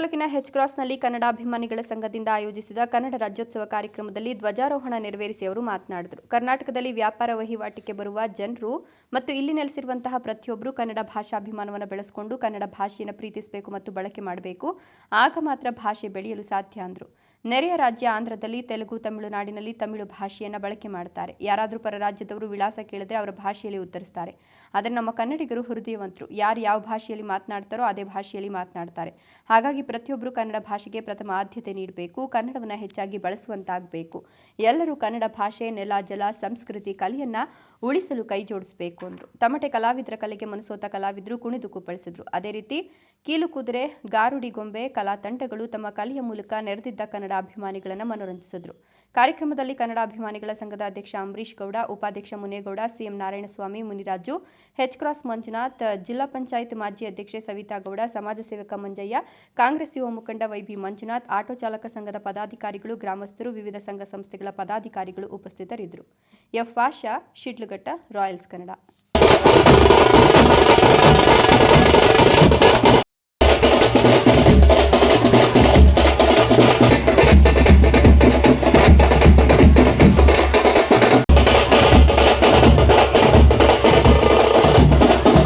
ತಾಲೂಕಿನ ಹೆಚ್ ಕ್ರಾಸ್ನಲ್ಲಿ ಕನ್ನಡಾಭಿಮಾನಿಗಳ ಸಂಘದಿಂದ ಆಯೋಜಿಸಿದ ಕನ್ನಡ ರಾಜ್ಯೋತ್ಸವ ಕಾರ್ಯಕ್ರಮದಲ್ಲಿ ಧ್ವಜಾರೋಹಣ ನೆರವೇರಿಸಿ ಅವರು ಮಾತನಾಡಿದರು. ಕರ್ನಾಟಕದಲ್ಲಿ ವ್ಯಾಪಾರ ವಹಿವಾಟಿಗೆ ಬರುವ ಜನರು ಮತ್ತು ಇಲ್ಲಿ ನೆಲೆಸಿರುವಂತಹ ಪ್ರತಿಯೊಬ್ಬರು ಕನ್ನಡ ಭಾಷಾಭಿಮಾನವನ್ನು ಬೆಳೆಸಿಕೊಂಡು ಕನ್ನಡ ಭಾಷೆಯನ್ನು ಪ್ರೀತಿಸಬೇಕು ಮತ್ತು ಬಳಕೆ ಮಾಡಬೇಕು. ಆಗ ಮಾತ್ರ ಭಾಷೆ ಬೆಳೆಯಲು ಸಾಧ್ಯ ಅಂದರು. ನೆರೆಯ ರಾಜ್ಯ ಆಂಧ್ರದಲ್ಲಿ ತೆಲುಗು, ತಮಿಳುನಾಡಿನಲ್ಲಿ ತಮಿಳು ಭಾಷೆಯನ್ನು ಬಳಕೆ ಮಾಡ್ತಾರೆ. ಯಾರಾದರೂ ಪರ ರಾಜ್ಯದವರು ವಿಳಾಸ ಕೇಳಿದ್ರೆ ಅವರ ಭಾಷೆಯಲ್ಲಿ ಉತ್ತರಿಸ್ತಾರೆ. ಆದರೆ ನಮ್ಮ ಕನ್ನಡಿಗರು ಹೃದಯವಂತರು. ಯಾರು ಯಾವ ಭಾಷೆಯಲ್ಲಿ ಮಾತನಾಡ್ತಾರೋ ಅದೇ ಭಾಷೆಯಲ್ಲಿ ಮಾತನಾಡ್ತಾರೆ. ಹಾಗಾಗಿ ಪ್ರತಿಯೊಬ್ಬರು ಕನ್ನಡ ಭಾಷೆಗೆ ಪ್ರಥಮ ಆದ್ಯತೆ ನೀಡಬೇಕು. ಕನ್ನಡವನ್ನು ಹೆಚ್ಚಾಗಿ ಬಳಸುವಂತಾಗಬೇಕು. ಎಲ್ಲರೂ ಕನ್ನಡ ಭಾಷೆ, ನೆಲ, ಜಲ, ಸಂಸ್ಕೃತಿ, ಕಲೆಯನ್ನು ಉಳಿಸಲು ಕೈ ಜೋಡಿಸಬೇಕು ಅಂದರು. ತಮಟೆ ಕಲಾವಿದರ ಕಲೆಗೆ ಮನಸೋತ ಕಲಾವಿದರು ಕುಣಿದು ಕುಪ್ಪಳಿಸಿದರು. ಅದೇ ರೀತಿ ಕೀಲು ಕುದುರೆ, ಗಾರುಡಿ ಗೊಂಬೆ ಕಲಾ ತಂಡಗಳು ತಮ್ಮ ಕಲೆಯ ಮೂಲಕ ನೆರೆದಿದ್ದ ಕನ್ನಡ ಅಭಿಮಾನಿಗಳನ್ನು ಮನೋರಂಜಿಸಿದರು. ಕಾರ್ಯಕ್ರಮದಲ್ಲಿ ಕನ್ನಡ ಅಭಿಮಾನಿಗಳ ಸಂಘದ ಅಧ್ಯಕ್ಷ ಅಂಬರೀಶ್ ಗೌಡ, ಉಪಾಧ್ಯಕ್ಷ ಮುನೇಗೌಡ, ಸಿಎಂ ನಾರಾಯಣಸ್ವಾಮಿ, ಮುನಿರಾಜು, ಹೆಚ್ ಕ್ರಾಸ್ ಮಂಜುನಾಥ್, ಜಿಲ್ಲಾ ಪಂಚಾಯತ್ ಮಾಜಿ ಅಧ್ಯಕ್ಷೆ ಸವಿತಾ ಗೌಡ, ಸಮಾಜ ಸೇವಕ ಮಂಜಯ್ಯ, ಕಾಂಗ್ರೆಸ್ ಯುವ ಮುಖಂಡ ವೈಬಿ ಮಂಜುನಾಥ್, ಆಟೋ ಚಾಲಕ ಸಂಘದ ಪದಾಧಿಕಾರಿಗಳು, ಗ್ರಾಮಸ್ಥರು, ವಿವಿಧ ಸಂಘ ಸಂಸ್ಥೆಗಳ ಪದಾಧಿಕಾರಿಗಳು ಉಪಸ್ಥಿತರಿದ್ದರು. ಎಫ್ ಆಶಾ, ಶಿಡ್ಲಘಟ್ಟ, ರಾಯಲ್ಸ್ ಕನ್ನಡ.